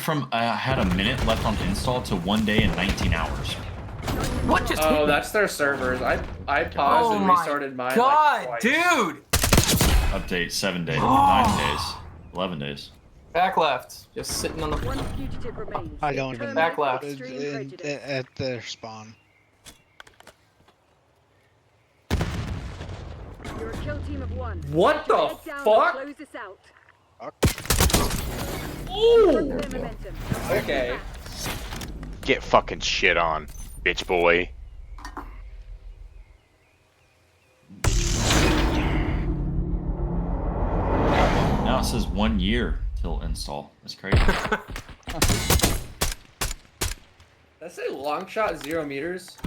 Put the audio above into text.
from I had a minute left on install to 1 day and 19 hours. What just hit Oh, me? that's their servers. I paused and restarted mine. God, like, twice. dude! Update 7 days, 9 days, 11 days. Back left, just sitting on the. One fugitive remains. I don't even Back left. at their spawn. You're a kill team of one. What the Head down and fuck? Close this out. Ooh. Clear momentum. Okay. Get fucking shit on, bitch boy. Now it says 1 year till install. That's crazy. That's a long shot 0 meters.